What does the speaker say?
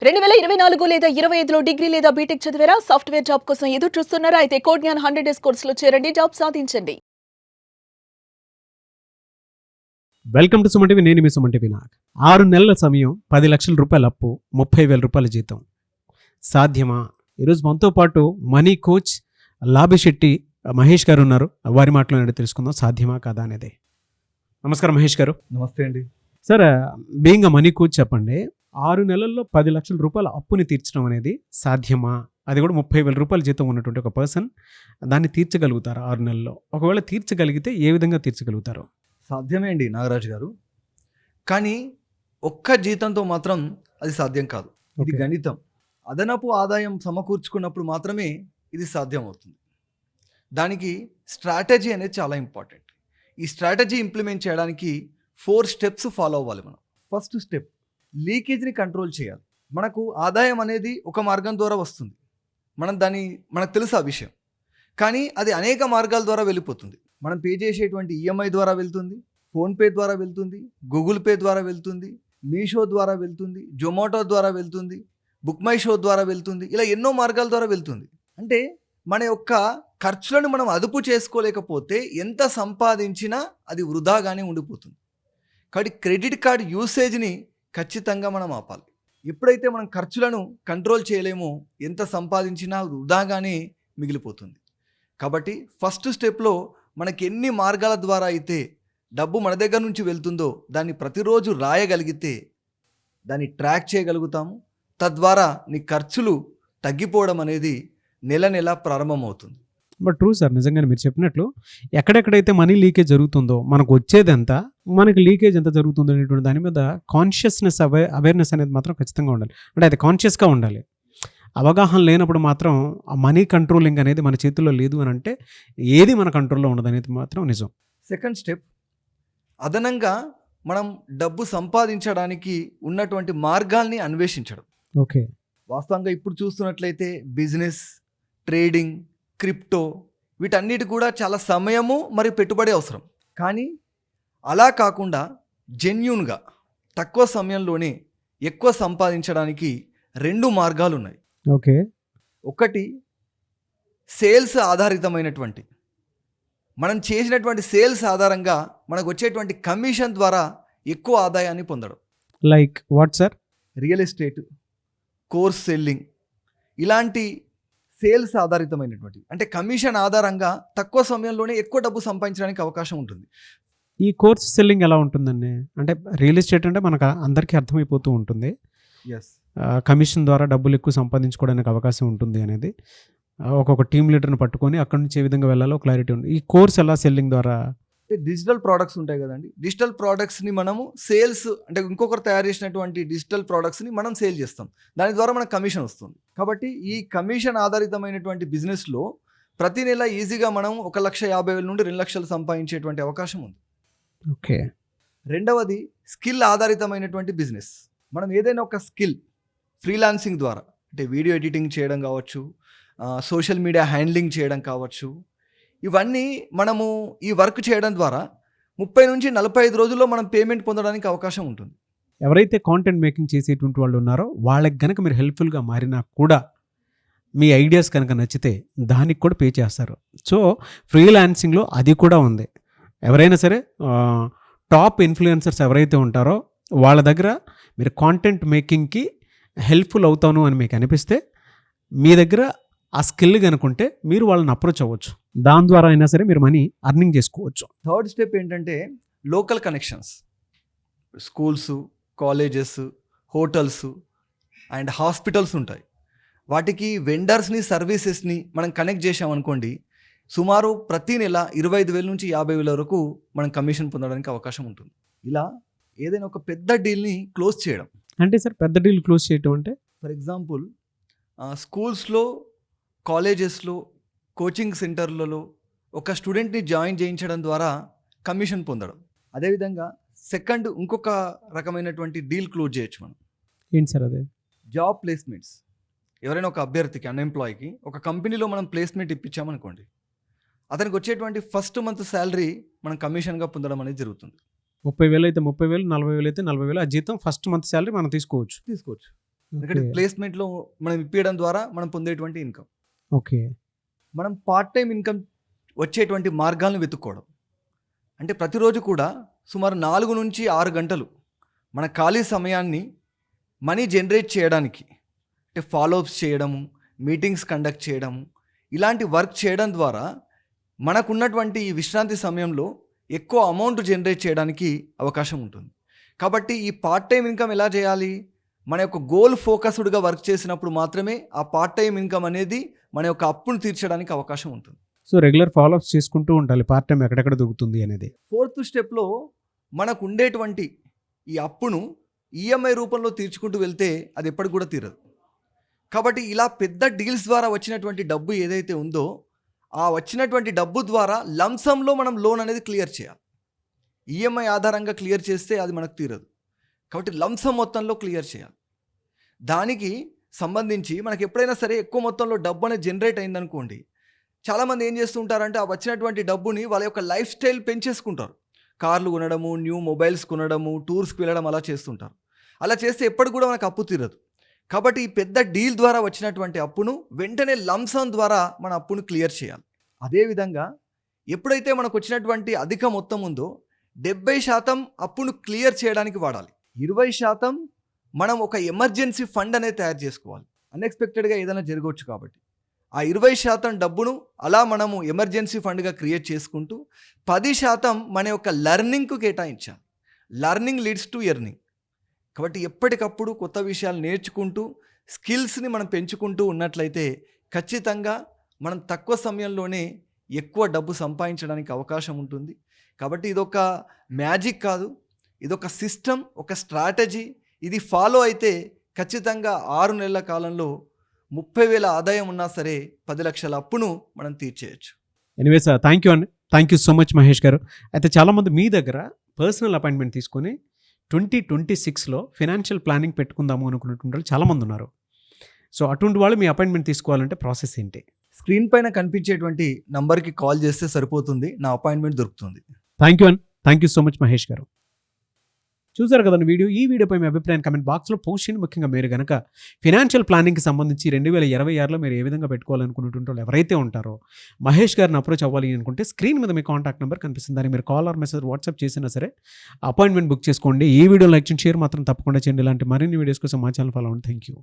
2024 లేదా 25లో డిగ్రీ లేదా బీటెక్ చదివారా? సాఫ్ట్‌వేర్ జాబ్ కోసం ఎదురు చూస్తున్నారా? అయితే కోడ్ జ్ఞాన్ 100 డేస్ కోర్సులో చేరండి. జాబ్ సాధించండి. Welcome to Suman TV. నేను మీ సుమన్ టీవీ నాగ్. 6 నెలల సమయం, 10 లక్షల రూపాయల అప్పు, 30,000 రూపాయల జీతం. సాధ్యమా? ఈరోజు మనతో పాటు మనీ కోచ్ లాభిశెట్టి మహేష్ గారు ఉన్నారు. వారి మాటలో తెలుసుకుందాం, సాధ్యమా కాదా అనేది. నమస్కారం మహేష్ గారు. నమస్తే అండి. Sir, being a money coach చెప్పండి, 6 నెలల్లో 10 లక్షల రూపాయల అప్పుని తీర్చడం అనేది సాధ్యమా? అది కూడా 30,000 రూపాయల జీతం ఉన్నటువంటి ఒక పర్సన్ దాన్ని తీర్చగలుగుతారా 6 నెలల్లో? ఒకవేళ తీర్చగలిగితే ఏ విధంగా తీర్చగలుగుతారు? సాధ్యమే అండి నాగరాజు గారు. కానీ ఒక్క జీతంతో మాత్రం అది సాధ్యం కాదు. ఇది Okay. గణితం. అదనపు ఆదాయం సమకూర్చుకున్నప్పుడు మాత్రమే ఇది సాధ్యం అవుతుంది. దానికి స్ట్రాటజీ అనేది చాలా ఇంపార్టెంట్. ఈ స్ట్రాటజీ ఇంప్లిమెంట్ చేయడానికి 4 స్టెప్స్ ఫాలో అవ్వాలి మనం. ఫస్ట్ స్టెప్, లీకేజ్ని కంట్రోల్ చేయాలి. మనకు ఆదాయం అనేది ఒక మార్గం ద్వారా వస్తుంది. మనకు తెలుసు ఆ విషయం. కానీ అది అనేక మార్గాల ద్వారా వెళ్ళిపోతుంది. మనం పే చేసేటువంటి ఈఎంఐ ద్వారా వెళ్తుంది, ఫోన్పే ద్వారా వెళ్తుంది, గూగుల్ పే ద్వారా వెళ్తుంది, మీషో ద్వారా వెళ్తుంది, జొమాటో ద్వారా వెళ్తుంది, బుక్ మై షో ద్వారా వెళ్తుంది. ఇలా ఎన్నో మార్గాల ద్వారా వెళ్తుంది. అంటే మన యొక్క ఖర్చులను మనం అదుపు చేసుకోలేకపోతే ఎంత సంపాదించినా అది వృధాగానే ఉండిపోతుంది. కాబట్టి క్రెడిట్ కార్డ్ యూసేజ్ని ఖచ్చితంగా మనం ఆపాలి. ఎప్పుడైతే మనం ఖర్చులను కంట్రోల్ చేయలేమో ఎంత సంపాదించినా వృధాగానే మిగిలిపోతుంది. కాబట్టి ఫస్ట్ స్టెప్లో మనకి ఎన్ని మార్గాల ద్వారా అయితే డబ్బు మన దగ్గర నుంచి వెళ్తుందో దాన్ని ప్రతిరోజు రాయగలిగితే దాన్ని ట్రాక్ చేయగలుగుతాము. తద్వారా నీ ఖర్చులు తగ్గిపోవడం అనేది నెల నెల ప్రారంభమవుతుంది. బట్ ట్రూ సార్, నిజంగానే మీరు చెప్పినట్లు ఎక్కడెక్కడైతే మనీ లీకేజ్ జరుగుతుందో, మనకు వచ్చేది ఎంత, మనకి లీకేజ్ ఎంత జరుగుతుందో అనేటువంటి దాని మీద కాన్షియస్నెస్ అవేర్నెస్ అనేది మాత్రం ఖచ్చితంగా ఉండాలి. అంటే అది కాన్షియస్గా ఉండాలి. అవగాహన లేనప్పుడు మాత్రం ఆ మనీ కంట్రోలింగ్ అనేది మన చేతుల్లో లేదు అని అంటే ఏది మన కంట్రోల్లో ఉండదు అనేది మాత్రం నిజం. సెకండ్ స్టెప్, అదనంగా మనం డబ్బు సంపాదించడానికి ఉన్నటువంటి మార్గాల్ని అన్వేషించడం. ఓకే. వాస్తవంగా ఇప్పుడు చూస్తున్నట్లయితే బిజినెస్, ట్రేడింగ్, క్రిప్టో వీటన్నిటి కూడా చాలా సమయము మరియు పెట్టుబడి అవసరం. కానీ అలా కాకుండా జెన్యూన్గా తక్కువ సమయంలోనే ఎక్కువ సంపాదించడానికి 2 మార్గాలు ఉన్నాయి. ఓకే. ఒకటి సేల్స్ ఆధారితమైనటువంటి, మనం చేసినటువంటి సేల్స్ ఆధారంగా మనకు వచ్చేటువంటి కమిషన్ ద్వారా ఎక్కువ ఆదాయాన్ని పొందడం. Like what sir? Real estate, course selling, ఇలాంటి సేల్స్ ఆధారితమైనటువంటి, అంటే కమిషన్ ఆధారంగా తక్కువ సమయంలోనే ఎక్కువ డబ్బు సంపాదించడానికి అవకాశం ఉంటుంది. ఈ కోర్స్ సెల్లింగ్ ఎలా ఉంటుందండి? అంటే రియల్ ఎస్టేట్ అంటే మనకు అందరికీ అర్థమైపోతూ ఉంటుంది, ఎస్, కమిషన్ ద్వారా డబ్బులు ఎక్కువ సంపాదించుకోవడానికి అవకాశం ఉంటుంది అనేది. ఒక్కొక్క టీమ్ లీడర్ని పట్టుకొని అక్కడి నుంచి ఏ విధంగా వెళ్ళాలో క్లారిటీ ఉంది. ఈ కోర్స్ ఎలా సెల్లింగ్ ద్వారా? డిజిటల్ ప్రోడక్ట్స్ ఉంటాయి కదండి, డిజిటల్ ప్రోడక్ట్స్ని మనము సేల్స్, అంటే ఇంకొకరు తయారు చేసినటువంటి డిజిటల్ ప్రోడక్ట్స్ని మనం సేల్ చేస్తాం. దాని ద్వారా మనకు కమిషన్ వస్తుంది. కాబట్టి ఈ కమిషన్ ఆధారితమైనటువంటి బిజినెస్లో ప్రతి నెల ఈజీగా మనం 1,50,000 నుండి 2 లక్షలు సంపాదించేటువంటి అవకాశం ఉంది. ఓకే. రెండవది స్కిల్ ఆధారితమైనటువంటి బిజినెస్. మనం ఏదైనా ఒక స్కిల్ ఫ్రీలాన్సింగ్ ద్వారా, అంటే వీడియో ఎడిటింగ్ చేయడం కావచ్చు, సోషల్ మీడియా హ్యాండ్లింగ్ చేయడం కావచ్చు, ఇవన్నీ మనము ఈ వర్క్ చేయడం ద్వారా 30 నుంచి 45 రోజుల్లో మనం పేమెంట్ పొందడానికి అవకాశం ఉంటుంది. ఎవరైతే కాంటెంట్ మేకింగ్ చేసేటువంటి వాళ్ళు ఉన్నారో వాళ్ళకి కనుక మీరు హెల్ప్ఫుల్గా మారినా కూడా మీ ఐడియాస్ కనుక నచ్చితే దానికి కూడా పే చేస్తారు. సో ఫ్రీలాన్సింగ్లో అది కూడా ఉంది. ఎవరైనా సరే టాప్ ఇన్ఫ్లుయెన్సర్స్ ఎవరైతే ఉంటారో వాళ్ళ దగ్గర మీరు కాంటెంట్ మేకింగ్కి హెల్ప్ఫుల్ అవుతాను అని మీకు అనిపిస్తే మీ దగ్గర ఆ స్కిల్ కనుకుంటే మీరు వాళ్ళని అప్రోచ్ అవ్వచ్చు. దాని ద్వారా అయినా సరే మీరు మనీ అర్నింగ్ చేసుకోవచ్చు. థర్డ్ స్టెప్ ఏంటంటే local connections. Schools, colleges, hotels and hospitals ఉంటాయి. వాటికి వెండర్స్ని, సర్వీసెస్ని మనం కనెక్ట్ చేసామనుకోండి, సుమారు ప్రతి నెల 25,000 నుంచి 50,000 వరకు మనం కమిషన్ పొందడానికి అవకాశం ఉంటుంది. ఇలా ఏదైనా ఒక పెద్ద డీల్ని క్లోజ్ చేయడం. అంటే సార్, పెద్ద డీల్ క్లోజ్ చేయడం అంటే? ఫర్ ఎగ్జాంపుల్, స్కూల్స్లో, కాలేజెస్లో, కోచింగ్ సెంటర్లలో ఒక స్టూడెంట్ని జాయిన్ చేయించడం ద్వారా కమిషన్ పొందడం. అదేవిధంగా సెకండ్ ఇంకొక రకమైనటువంటి డీల్ క్లోజ్ చేయొచ్చు మనం. ఏంటి సార్ అదే? Job placements. ఎవరైనా ఒక అభ్యర్థికి, అన్ఎంప్లాయ్కి ఒక కంపెనీలో మనం ప్లేస్మెంట్ ఇప్పించామనుకోండి, అతనికి వచ్చేటువంటి ఫస్ట్ మంత్ శాలరీ మనం కమిషన్గా పొందడం అనేది జరుగుతుంది. 30,000 అయితే 30,000, 40,000 అయితే 40,000 ఆ జీతం ఫస్ట్ మంత్ శాలరీ మనం తీసుకోవచ్చు. ఎందుకంటే ప్లేస్మెంట్లో మనం ఇప్పించడం ద్వారా మనం పొందేటువంటి ఇన్కమ్. ఓకే. మనం పార్ట్ టైం ఇన్కమ్ వచ్చేటువంటి మార్గాలను వెతుక్కోవడం. అంటే ప్రతిరోజు కూడా సుమారు 4 నుంచి 6 గంటలు మన ఖాళీ సమయాన్ని మనీ జనరేట్ చేయడానికి, అంటే ఫాలోఅప్స్ చేయడము, మీటింగ్స్ కండక్ట్ చేయడము, ఇలాంటి వర్క్ చేయడం ద్వారా మనకున్నటువంటి ఈ విశ్రాంతి సమయంలో ఎక్కువ అమౌంట్ జనరేట్ చేయడానికి అవకాశం ఉంటుంది. కాబట్టి ఈ పార్ట్ టైం ఇన్కమ్ ఎలా చేయాలి? మన యొక్క గోల్ ఫోకస్డ్గా వర్క్ చేసినప్పుడు మాత్రమే ఆ పార్ట్ టైం ఇన్కమ్ అనేది మన యొక్క అప్పును తీర్చడానికి అవకాశం ఉంటుంది. సో రెగ్యులర్ ఫాలోఅప్స్ చేసుకుంటూ ఉండాలి పార్ట్ టైం ఎక్కడెక్కడ దొరుకుతుంది అనేది. 4th స్టెప్లో మనకు ఉండేటువంటి ఈ అప్పును ఈఎంఐ రూపంలో తీర్చుకుంటూ వెళ్తే అది ఎప్పటికి కూడా తీరదు. కాబట్టి ఇలా పెద్ద డీల్స్ ద్వారా వచ్చినటువంటి డబ్బు ఏదైతే ఉందో ఆ వచ్చినటువంటి డబ్బు ద్వారా లంసంలో మనం లోన్ అనేది క్లియర్ చేయాలి. ఈఎంఐ ఆధారంగా క్లియర్ చేస్తే అది మనకు తీరదు. కాబట్టి లంసం మొత్తంలో క్లియర్ చేయాలి. దానికి సంబంధించి మనకి ఎప్పుడైనా సరే ఎక్కువ మొత్తంలో డబ్బు అనేది జనరేట్ అయిందనుకోండి, చాలామంది ఏం చేస్తుంటారంటే ఆ వచ్చినటువంటి డబ్బుని వాళ్ళ యొక్క లైఫ్ స్టైల్ పెంచేసుకుంటారు. కార్లు కొనడము, న్యూ మొబైల్స్ కొనడము, టూర్స్కి వెళ్ళడం అలా చేస్తుంటారు. అలా చేస్తే ఎప్పటికి కూడా మనకు అప్పు తీరదు. కాబట్టి ఈ పెద్ద డీల్ ద్వారా వచ్చినటువంటి అప్పును వెంటనే లంసం ద్వారా మన అప్పును క్లియర్ చేయాలి. అదేవిధంగా ఎప్పుడైతే మనకు వచ్చినటువంటి అధిక మొత్తం ఉందో 70% అప్పును క్లియర్ చేయడానికి వాడాలి. 20% మనం ఒక ఎమర్జెన్సీ ఫండ్ అనేది తయారు చేసుకోవాలి. అన్ఎక్స్పెక్టెడ్గా ఏదైనా జరగవచ్చు కాబట్టి ఆ 20% డబ్బును అలా మనము ఎమర్జెన్సీ ఫండ్గా క్రియేట్ చేసుకుంటూ 10% మన యొక్క లెర్నింగ్కు కేటాయించాలి. Learning leads to earning. కాబట్టి ఎప్పటికప్పుడు కొత్త విషయాలు నేర్చుకుంటూ స్కిల్స్ని మనం పెంచుకుంటూ ఉన్నట్లయితే ఖచ్చితంగా మనం తక్కువ సమయంలోనే ఎక్కువ డబ్బు సంపాదించడానికి అవకాశం ఉంటుంది. కాబట్టి ఇదొక మ్యాజిక్ కాదు, ఇదొక సిస్టమ్, ఒక స్ట్రాటజీ. ఇది ఫాలో అయితే ఖచ్చితంగా 6 నెలల కాలంలో 30,000 ఆదాయం ఉన్నా సరే 10 లక్షల అప్పును మనం తీర్చేయచ్చు. ఎనీవేస్ థ్యాంక్ యూ అండి. Thank you so much Mahesh గారు. అయితే చాలామంది మీ దగ్గర పర్సనల్ అపాయింట్మెంట్ తీసుకొని 2026లో ఫైనాన్షియల్ ప్లానింగ్ పెట్టుకుందాము అనుకున్నటువంటి వాళ్ళు చాలామంది ఉన్నారు. సో అటువంటి వాళ్ళు మీ అపాయింట్మెంట్ తీసుకోవాలంటే ప్రాసెస్ ఏంటి? స్క్రీన్ పైన కనిపించేటువంటి నంబర్కి కాల్ చేస్తే సరిపోతుంది, నా అపాయింట్మెంట్ దొరుకుతుంది. థ్యాంక్ యూ అండి. Thank you so much Mahesh గారు. చూసారు కదండి వీడియో. ఈ వీడియోపై మీ అభిప్రాయం కమెంట్ బాక్స్లో పోస్ట్ చేయండి. ముఖ్యంగా మీరు కనుక ఫైనాన్షియల్ ప్లానింగ్కి సంబంధించి 2026లో మీరు ఏ విధంగా పెట్టుకోవాలనుకున్నటువంటి వాళ్ళు ఎవరైతే ఉంటారో మహేష్ గారిని అప్రోచ్ అవ్వాలి అనుకుంటే స్క్రీన్ మీద మీ కాంటాక్ట్ నెంబర్ కనిపిస్తుంది. దానికి మీరు కాల్ ఆర్ మెసేజ్ వాట్సాప్ చేసినా సరే అపాయింట్మెంట్ బుక్ చేసుకోండి. ఈ వీడియో లైక్ చేయండి, షేర్ మాత్రం తప్పకుండా చేయండి. ఇలాంటి మరిన్ని వీడియోస్ కోసం మా ఛానల్ ఫాలో అవ్వండి. Thank you.